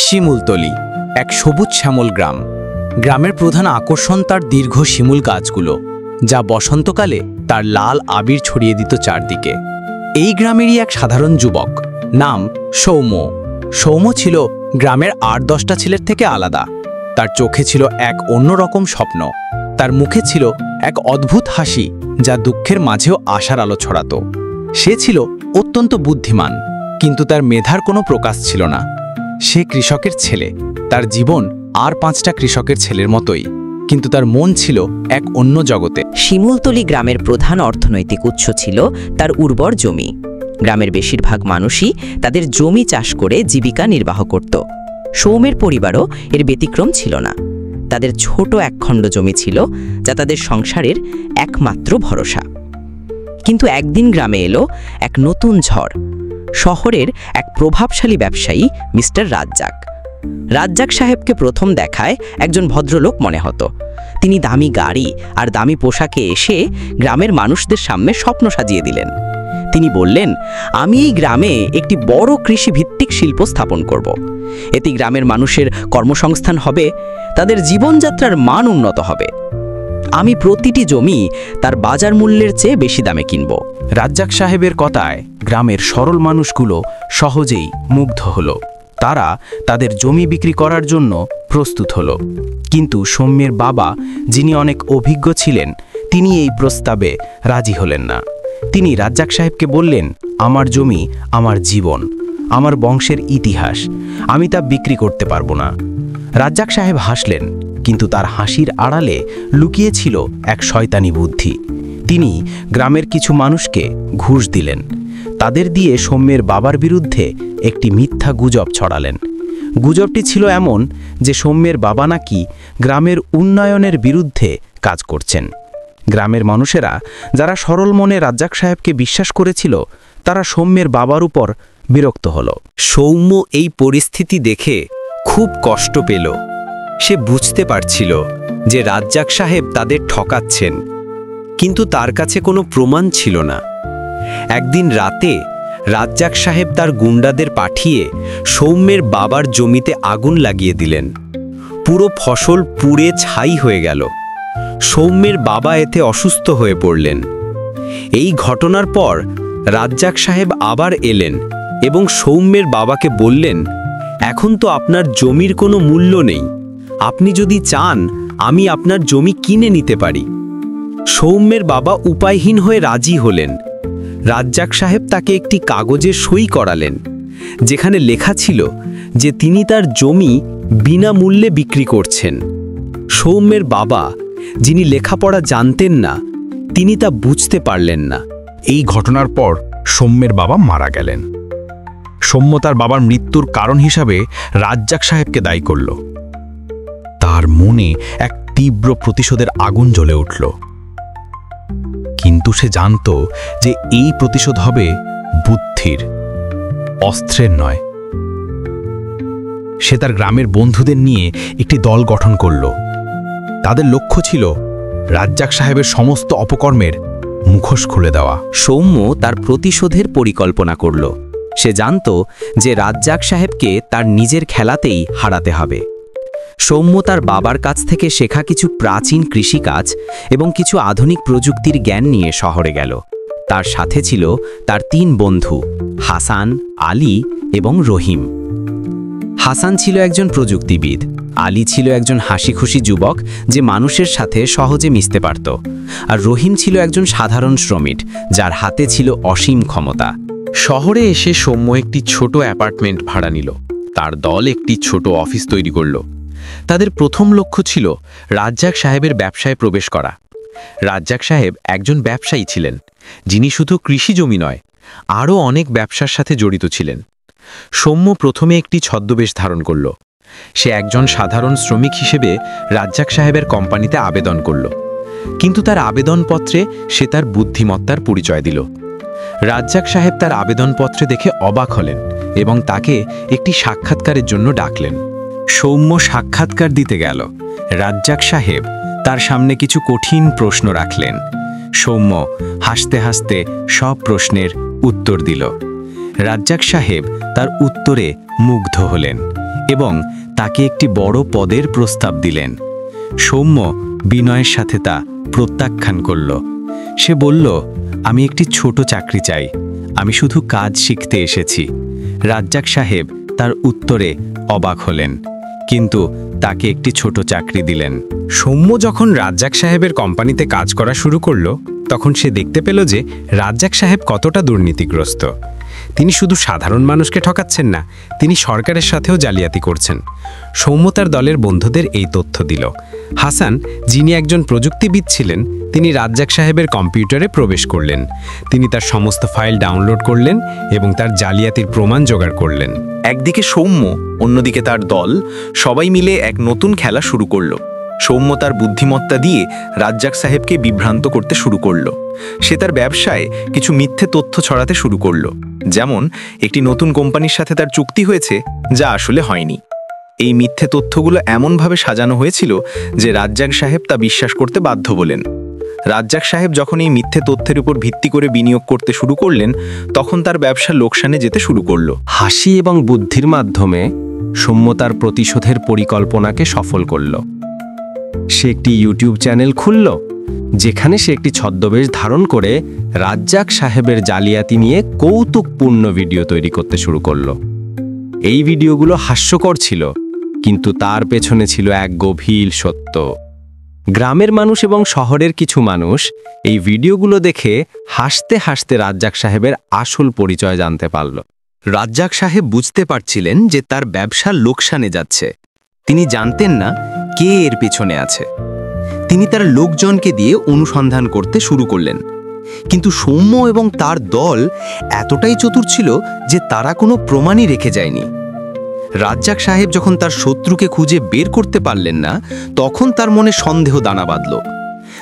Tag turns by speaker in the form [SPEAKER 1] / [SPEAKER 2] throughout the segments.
[SPEAKER 1] শিমুলতলি, এক সবুজ শ্যামল গ্রাম। গ্রামের প্রধান আকর্ষণ তার দীর্ঘ শিমুল গাছগুলো, যা বসন্তকালে তার লাল আবির ছড়িয়ে দিত চারদিকে। এই গ্রামেরই এক সাধারণ যুবক, নাম সৌম্য। সৌম্য ছিল গ্রামের ৮-১০টা ছেলের থেকে আলাদা। তার চোখে ছিল এক অন্যরকম স্বপ্ন, তার মুখে ছিল এক অদ্ভুত হাসি যা দুঃখের মাঝেও আশার আলো ছড়াত। সে ছিল অত্যন্ত বুদ্ধিমান, কিন্তু তার মেধার কোনো প্রকাশ ছিল না। সে কৃষকের ছেলে, তার জীবন আর ৫টা কৃষকের ছেলের মতোই, কিন্তু তার মন ছিল এক অন্য জগতে।
[SPEAKER 2] শিমুলতলি গ্রামের প্রধান অর্থনৈতিক উৎস ছিল তার উর্বর জমি। গ্রামের বেশিরভাগ মানুষই তাদের জমি চাষ করে জীবিকা নির্বাহ করত। সৌম্যের পরিবারও এর ব্যতিক্রম ছিল না। তাদের ছোট একখণ্ড জমি ছিল, যা তাদের সংসারের একমাত্র ভরসা। কিন্তু একদিন গ্রামে এলো এক নতুন ঝড়। শহরের এক প্রভাবশালী ব্যবসায়ী মিস্টার রাজ্জাক। রাজ্জাক সাহেবকে প্রথম দেখায় একজন ভদ্রলোক মনে হতো। তিনি দামি গাড়ি আর দামি পোশাকে এসে গ্রামের মানুষদের সামনে স্বপ্ন সাজিয়ে দিলেন। তিনি বললেন, আমি এই গ্রামে একটি বড় কৃষিভিত্তিক শিল্প স্থাপন করব। এতে গ্রামের মানুষের কর্মসংস্থান হবে, তাদের জীবনযাত্রার মান উন্নত হবে। আমি প্রতিটি জমি তার বাজার মূল্যের চেয়ে বেশি দামে কিনব।
[SPEAKER 1] রাজ্জাক সাহেবের কথায় গ্রামের সরল মানুষগুলো সহজেই মুগ্ধ হলো। তারা তাদের জমি বিক্রি করার জন্য প্রস্তুত হলো। কিন্তু সৌম্যের বাবা, যিনি অনেক অভিজ্ঞ ছিলেন, তিনি এই প্রস্তাবে রাজি হলেন না। তিনি রাজ্জাক সাহেবকে বললেন, আমার জমি আমার জীবন, আমার বংশের ইতিহাস, আমি তা বিক্রি করতে পারবো না। রাজ্জাক সাহেব হাসলেন, কিন্তু তার হাসির আড়ালে লুকিয়ে ছিল এক শয়তানি বুদ্ধি। তিনি গ্রামের কিছু মানুষকে ঘুষ দিলেন। তাদের দিয়ে সৌম্যের বাবার বিরুদ্ধে একটি মিথ্যা গুজব ছড়ালেন। গুজবটি ছিল এমন যে সৌম্যের বাবা নাকি গ্রামের উন্নয়নের বিরুদ্ধে কাজ করছেন। গ্রামের মানুষেরা, যারা সরল মনে রাজ্জাক সাহেবকে বিশ্বাস করেছিল, তারা সৌম্যের বাবার উপর বিরক্ত হল। সৌম্য এই পরিস্থিতি দেখে খুব কষ্ট পেল। সে বুঝতে পারছিল যে রাজ্জাক সাহেব তাদের ঠকাচ্ছেন, কিন্তু তার কাছে কোনো প্রমাণ ছিল না। একদিন রাতে রাজ্জাক সাহেব তার গুন্ডাদের পাঠিয়ে সৌম্যের বাবার জমিতে আগুন লাগিয়ে দিলেন। পুরো ফসল পুড়ে ছাই হয়ে গেল। সৌম্যের বাবা এতে অসুস্থ হয়ে পড়লেন। এই ঘটনার পর রাজ্জাক সাহেব আবার এলেন এবং সৌম্যের বাবাকে বললেন, এখন তো আপনার জমির কোনো মূল্য নেই, আপনি যদি চান আমি আপনার জমি কিনে নিতে পারি। সৌম্যের বাবা উপায়হীন হয়ে রাজি হলেন। রাজ্জাক সাহেব তাকে একটি কাগজে সই করালেন, যেখানে লেখা ছিল যে তিনি তার জমি বিনামূল্যে বিক্রি করছেন। সৌম্যের বাবা, যিনি লেখাপড়া জানতেন না, তিনি তা বুঝতে পারলেন না।
[SPEAKER 3] এই ঘটনার পর সৌম্যের বাবা মারা গেলেন। সৌম্য তার বাবার মৃত্যুর কারণ হিসাবে রাজ্জাক সাহেবকে দায়ী করল। তার মনে এক তীব্র প্রতিশোধের আগুন জ্বলে উঠল, কিন্তু সে জানত যে এই প্রতিশোধ হবে বুদ্ধির, অস্ত্রের নয়। সে তার গ্রামের বন্ধুদের নিয়ে একটি দল গঠন করল। তাদের লক্ষ্য ছিল রাজ্জাক সাহেবের সমস্ত অপকর্মের মুখোশ খুলে দেওয়া।
[SPEAKER 1] সৌম্য তার প্রতিশোধের পরিকল্পনা করল। সে জানত যে রাজ্জাক সাহেবকে তার নিজের খেলাতেই হারাতে হবে। সৌম্য তার বাবার কাছ থেকে শেখা কিছু প্রাচীন কৃষিকাজ এবং কিছু আধুনিক প্রযুক্তির জ্ঞান নিয়ে শহরে গেল। তার সাথে ছিল তার ৩ বন্ধু, হাসান, আলী এবং রহিম। হাসান ছিল একজন প্রযুক্তিবিদ, আলী ছিল একজন হাসিখুশি যুবক যে মানুষের সাথে সহজে মিশতে পারত, আর রহিম ছিল একজন সাধারণ শ্রমিক যার হাতে ছিল অসীম ক্ষমতা। শহরে এসে সৌম্য একটি ছোট অ্যাপার্টমেন্ট ভাড়া নিল। তার দল একটি ছোট অফিস তৈরি করল। তাদের প্রথম লক্ষ্য ছিল রাজ্জাক সাহেবের ব্যবসায় প্রবেশ করা। রাজ্জাক সাহেব একজন ব্যবসায়ী ছিলেন, যিনি শুধু কৃষি জমি নয়, আরও অনেক ব্যবসার সাথে জড়িত ছিলেন। সৌম্য প্রথমে একটি ছদ্মবেশ ধারণ করল। সে একজন সাধারণ শ্রমিক হিসেবে রাজ্জাক সাহেবের কোম্পানিতে আবেদন করল, কিন্তু তার আবেদনপত্রে সে তার বুদ্ধিমত্তার পরিচয় দিল। রাজ্জাক সাহেব তার আবেদনপত্রে দেখে অবাক হলেন এবং তাকে একটি সাক্ষাৎকারের জন্য ডাকলেন। সৌম্য সাক্ষাৎকার দিতে গেল। রাজ্জাক সাহেব তার সামনে কিছু কঠিন প্রশ্ন রাখলেন। সৌম্য হাসতে হাসতে সব প্রশ্নের উত্তর দিল। রাজ্জাক সাহেব তার উত্তরে মুগ্ধ হলেন এবং তাকে একটি বড় পদের প্রস্তাব দিলেন। সৌম্য বিনয়ের সাথে তা প্রত্যাখ্যান করল। সে বলল, আমি একটি ছোট চাকরি চাই, আমি শুধু কাজ শিখতে এসেছি। রাজ্জাক সাহেব তার উত্তরে অবাক হলেন, কিন্তু তাকে একটি ছোট চাকরি দিলেন।
[SPEAKER 3] সৌম্য যখন রাজ্জাক সাহেবের কোম্পানিতে কাজ করা শুরু করলো, তখন সে দেখতে পেল যে রাজ্জাক সাহেব কতটা দুর্নীতিগ্রস্ত। তিনি শুধু সাধারণ মানুষকে ঠকাচ্ছেন না, তিনি সরকারের সাথেও জালিয়াতি করছেন। সৌম্য তার দলের বন্ধুদের এই তথ্য দিল। হাসান, যিনি একজন প্রযুক্তিবিদ ছিলেন, তিনি রাজ্জাক সাহেবের কম্পিউটারে প্রবেশ করলেন। তিনি তার সমস্ত ফাইল ডাউনলোড করলেন এবং তার জালিয়াতির প্রমাণ জোগাড় করলেন।
[SPEAKER 4] একদিকে সৌম্য, অন্যদিকে তার দল, সবাই মিলে এক নতুন খেলা শুরু করলো। সৌম্য তার বুদ্ধিমত্তা দিয়ে রাজ্জাক সাহেবকে বিভ্রান্ত করতে শুরু করলো। সে তার ব্যবসায় কিছু মিথ্যে তথ্য ছড়াতে শুরু করলো, যেমন একটি নতুন কোম্পানির সাথে তার চুক্তি হয়েছে, যা আসলে হয়নি। এই মিথ্যে তথ্যগুলো এমনভাবে সাজানো হয়েছিল যে রাজ্জাক সাহেব তা বিশ্বাস করতে বাধ্য বলেন। রাজ্জাক সাহেব যখন এই মিথ্যে তথ্যের উপর ভিত্তি করে বিনিয়োগ করতে শুরু করলেন, তখন তার ব্যবসা লোকসানে যেতে শুরু করলো।
[SPEAKER 1] হাসি এবং বুদ্ধির মাধ্যমে সৌম্য তার প্রতিশোধের পরিকল্পনাকে সফল করল। সে একটি ইউটিউব চ্যানেল খুলল, যেখানে সে একটি ছদ্মবেশ ধারণ করে রাজ্জাক সাহেবের জালিয়াতি নিয়ে কৌতুকপূর্ণ ভিডিও তৈরি করতে শুরু করল। এই ভিডিওগুলো হাস্যকর ছিল, কিন্তু তার পেছনে ছিল এক গভীর সত্য। গ্রামের মানুষ এবং শহরের কিছু মানুষ এই ভিডিওগুলো দেখে হাসতে হাসতে রাজ্জাক সাহেবের আসল পরিচয় জানতে পারল। রাজ্জাক সাহেব বুঝতে পারছিলেন যে তার ব্যবসা লোকসানে যাচ্ছে। তিনি জানতেন না কে এর পেছনে আছে। তিনি তার লোকজনকে দিয়ে অনুসন্ধান করতে শুরু করলেন, কিন্তু সৌম্য এবং তার দল এতটাই চতুর ছিল যে তারা কোনো প্রমাণই রেখে যায়নি। রাজ্জাক সাহেব যখন তার শত্রুকে খুঁজে বের করতে পারলেন না, তখন তার মনে সন্দেহ দানা বাঁধল।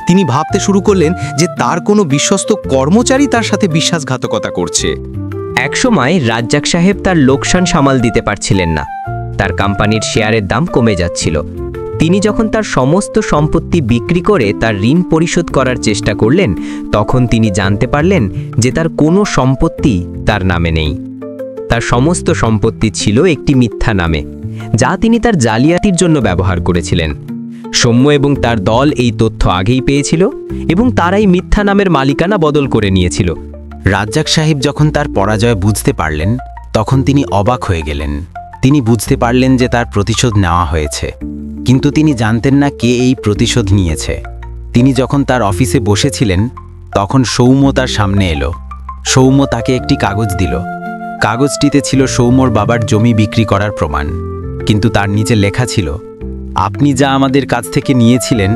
[SPEAKER 1] তিনি ভাবতে শুরু করলেন যে তার কোনো বিশ্বস্ত কর্মচারী তার সাথে বিশ্বাসঘাতকতা করছে।
[SPEAKER 2] একসময় রাজ্জাক সাহেব তার লোকসান সামাল দিতে পারছিলেন না। তার কোম্পানির শেয়ারের দাম কমে যাচ্ছিল। তিনি যখন তার সমস্ত সম্পত্তি বিক্রি করে তার ঋণ পরিশোধ করার চেষ্টা করলেন, তখন তিনি জানতে পারলেন যে তার কোনো সম্পত্তি তার নামে নেই। তার সমস্ত সম্পত্তি ছিল একটি মিথ্যা নামে, যা তিনি তার জালিয়াতির জন্য ব্যবহার করেছিলেন। সৌম্য এবং তার দল এই তথ্য আগেই পেয়েছিল এবং তারাই মিথ্যা নামের মালিকানা বদল করে নিয়েছিল।
[SPEAKER 1] রাজ্জাক সাহেব যখন তার পরাজয় বুঝতে পারলেন, তখন তিনি অবাক হয়ে গেলেন। তিনি বুঝতে পারলেন যে তার প্রতিশোধ নেওয়া হয়েছে, কিন্তু তিনি জানতেন না কে এই প্রতিশোধ নিয়েছে। তিনি যখন তার অফিসে বসেছিলেন, তখন সৌম্য তার সামনে এলো। সৌম্য তাকে একটি কাগজ দিল। কাগজটিতে ছিল সৌম্যর বাবার জমি বিক্রি করার প্রমাণ, কিন্তু তার নিচে লেখা ছিল, আপনি যা আমাদের কাছ থেকে নিয়েছিলেন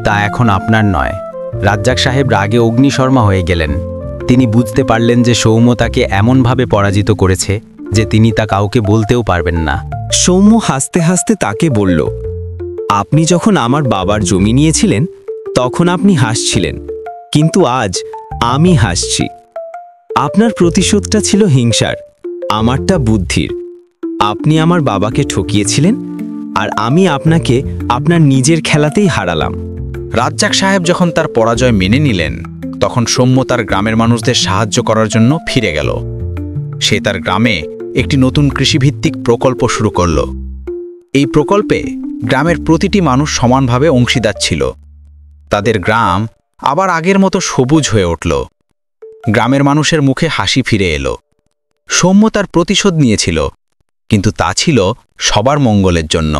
[SPEAKER 1] তা এখন আপনার নয়। রাজ্জাক সাহেব রাগে অগ্নিশর্মা হয়ে গেলেন। তিনি বুঝতে পারলেন যে সৌম্য তাকে এমনভাবে পরাজিত করেছে যে তিনি তা কাউকে বলতেও পারবেন না।
[SPEAKER 5] সৌম্য হাসতে হাসতে তাকে বলল, আপনি যখন আমার বাবার জমি নিয়েছিলেন, তখন আপনি হাসছিলেন, কিন্তু আজ আমি হাসছি। আপনার প্রতিশোধটা ছিল হিংসার, আমারটা বুদ্ধির। আপনি আমার বাবাকে ঠকিয়েছিলেন, আর আমি আপনাকে আপনার নিজের খেলাতেই হারালাম।
[SPEAKER 4] রাজ্জাক সাহেব যখন তার পরাজয় মেনে নিলেন, তখন সৌম্য তার গ্রামের মানুষদের সাহায্য করার জন্য ফিরে গেল। সে তার গ্রামে একটি নতুন কৃষিভিত্তিক প্রকল্প শুরু করল। এই প্রকল্পে গ্রামের প্রতিটি মানুষ সমানভাবে অংশীদার ছিল। তাদের গ্রাম আবার আগের মতো সবুজ হয়ে উঠল। গ্রামের মানুষের মুখে হাসি ফিরে এলো। সৌম্য তার প্রতিশোধ নিয়েছিল, কিন্তু তা ছিল সবার মঙ্গলের জন্য।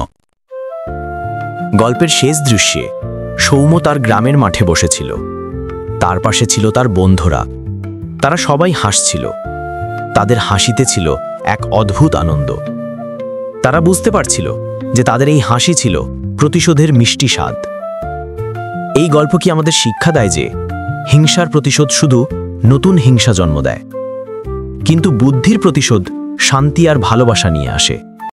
[SPEAKER 5] গল্পের শেষ দৃশ্যে সৌম্য তার গ্রামের মাঠে বসেছিল। তার পাশে ছিল তার বন্ধুরা। তারা সবাই হাসছিল। তাদের হাসিতে ছিল এক অদ্ভুত আনন্দ। তারা বুঝতে পারছিল যে তাদের এই হাসি ছিল প্রতিশোধের মিষ্টি স্বাদ। এই গল্প কি আমাদের শিক্ষা দেয় যে হিংসার প্রতিশোধ শুধু নতুন হিংসা জন্ম দেয়, কিন্তু বুদ্ধির প্রতিশোধ শান্তি আর ভালোবাসা নিয়ে আসে।